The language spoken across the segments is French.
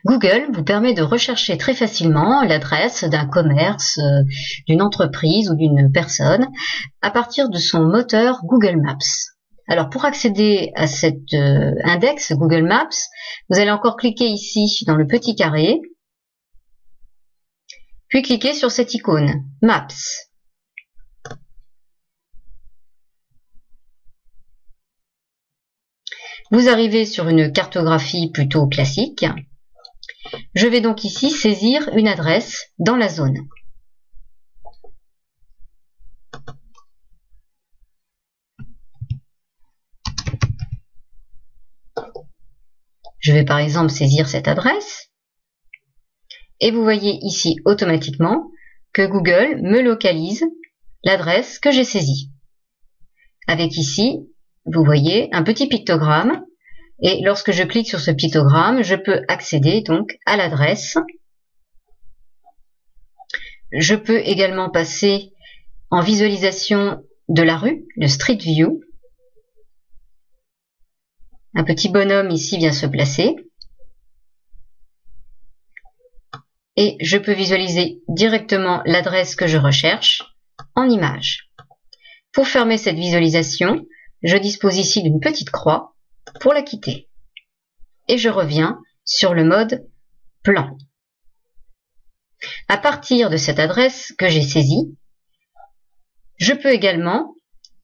Google vous permet de rechercher très facilement l'adresse d'un commerce, d'une entreprise ou d'une personne à partir de son moteur Google Maps. Alors pour accéder à cet index Google Maps, vous allez encore cliquer ici dans le petit carré, puis cliquez sur cette icône Maps. Vous arrivez sur une cartographie plutôt classique. Je vais donc ici saisir une adresse dans la zone. Je vais par exemple saisir cette adresse. Et vous voyez ici automatiquement que Google me localise l'adresse que j'ai saisie. Avec ici, vous voyez un petit pictogramme. Et lorsque je clique sur ce pictogramme, je peux accéder donc à l'adresse. Je peux également passer en visualisation de la rue, le Street View. Un petit bonhomme ici vient se placer. Et je peux visualiser directement l'adresse que je recherche en image. Pour fermer cette visualisation, je dispose ici d'une petite croix pour la quitter. Et je reviens sur le mode plan. À partir de cette adresse que j'ai saisie, je peux également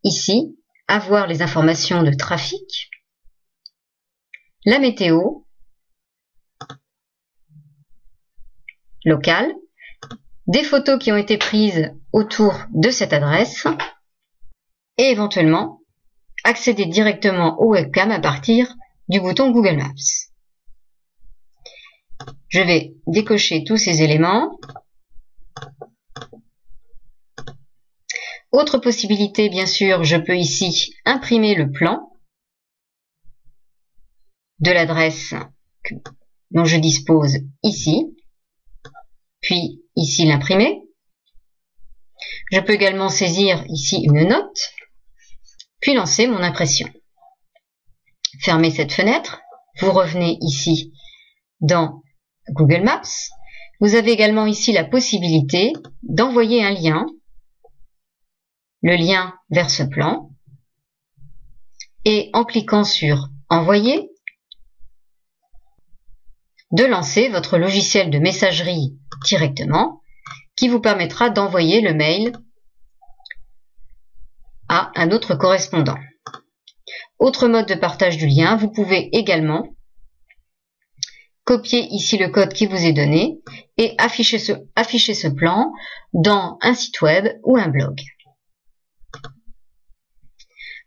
ici avoir les informations de trafic, la météo locale, des photos qui ont été prises autour de cette adresse et éventuellement accéder directement au webcam à partir du bouton Google Maps. Je vais décocher tous ces éléments. Autre possibilité, bien sûr, je peux ici imprimer le plan de l'adresse dont je dispose ici, puis ici l'imprimer. Je peux également saisir ici une note, puis lancer mon impression. Fermez cette fenêtre, vous revenez ici dans Google Maps. Vous avez également ici la possibilité d'envoyer un lien, le lien vers ce plan, et en cliquant sur Envoyer, de lancer votre logiciel de messagerie directement, qui vous permettra d'envoyer le mail à un autre correspondant. Autre mode de partage du lien, vous pouvez également copier ici le code qui vous est donné et afficher ce plan dans un site web ou un blog.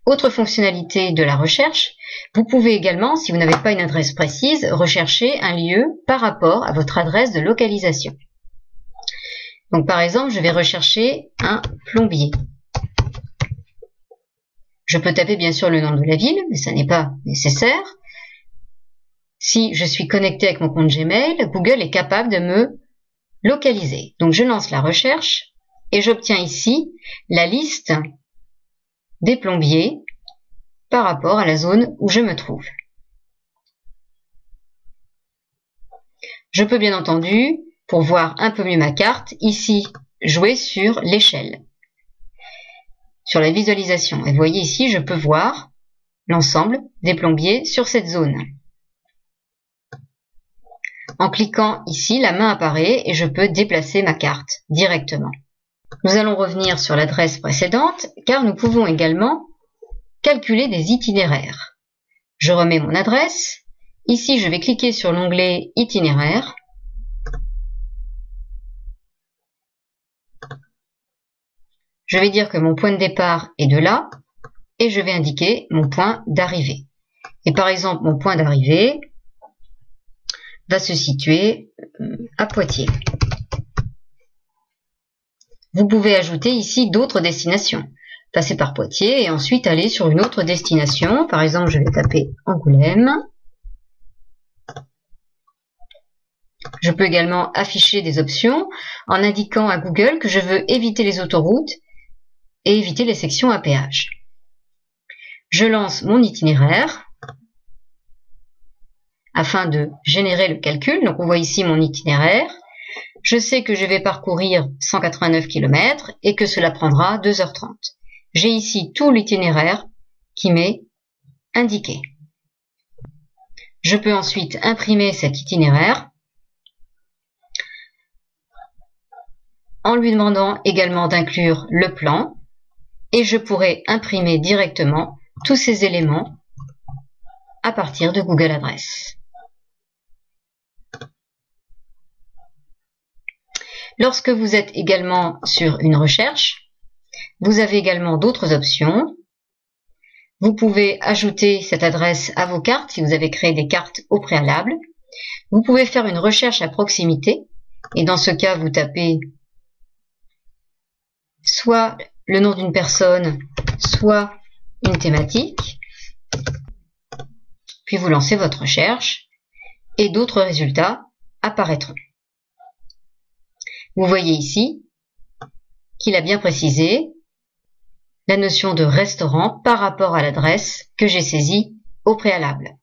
Autre fonctionnalité de la recherche, vous pouvez également, si vous n'avez pas une adresse précise, rechercher un lieu par rapport à votre adresse de localisation. Donc par exemple, je vais rechercher un plombier. Je peux taper bien sûr le nom de la ville, mais ça n'est pas nécessaire. Si je suis connecté avec mon compte Gmail, Google est capable de me localiser. Donc je lance la recherche et j'obtiens ici la liste des plombiers par rapport à la zone où je me trouve. Je peux bien entendu, pour voir un peu mieux ma carte, ici jouer sur l'échelle, sur la visualisation. Et vous voyez ici, je peux voir l'ensemble des plombiers sur cette zone. En cliquant ici, la main apparaît et je peux déplacer ma carte directement. Nous allons revenir sur l'adresse précédente car nous pouvons également calculer des itinéraires. Je remets mon adresse. Ici, je vais cliquer sur l'onglet Itinéraire. Je vais dire que mon point de départ est de là et je vais indiquer mon point d'arrivée. Et par exemple, mon point d'arrivée va se situer à Poitiers. Vous pouvez ajouter ici d'autres destinations. Passer par Poitiers et ensuite aller sur une autre destination. Par exemple, je vais taper Angoulême. Je peux également afficher des options en indiquant à Google que je veux éviter les autoroutes et éviter les sections à péage. Je lance mon itinéraire. afin de générer le calcul. Donc on voit ici mon itinéraire. Je sais que je vais parcourir 189 km et que cela prendra 2h30. J'ai ici tout l'itinéraire qui m'est indiqué. Je peux ensuite imprimer cet itinéraire en lui demandant également d'inclure le plan et je pourrai imprimer directement tous ces éléments à partir de Google Adresse. Lorsque vous êtes également sur une recherche, vous avez également d'autres options. Vous pouvez ajouter cette adresse à vos cartes si vous avez créé des cartes au préalable. Vous pouvez faire une recherche à proximité et dans ce cas, vous tapez soit le nom d'une personne, soit une thématique, puis vous lancez votre recherche et d'autres résultats apparaîtront. Vous voyez ici qu'il a bien précisé la notion de restaurant par rapport à l'adresse que j'ai saisie au préalable.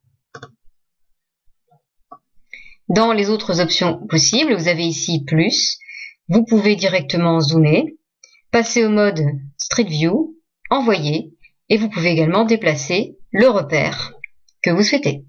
Dans les autres options possibles, vous avez ici plus. Vous pouvez directement zoomer, passer au mode Street View, envoyer et vous pouvez également déplacer le repère que vous souhaitez.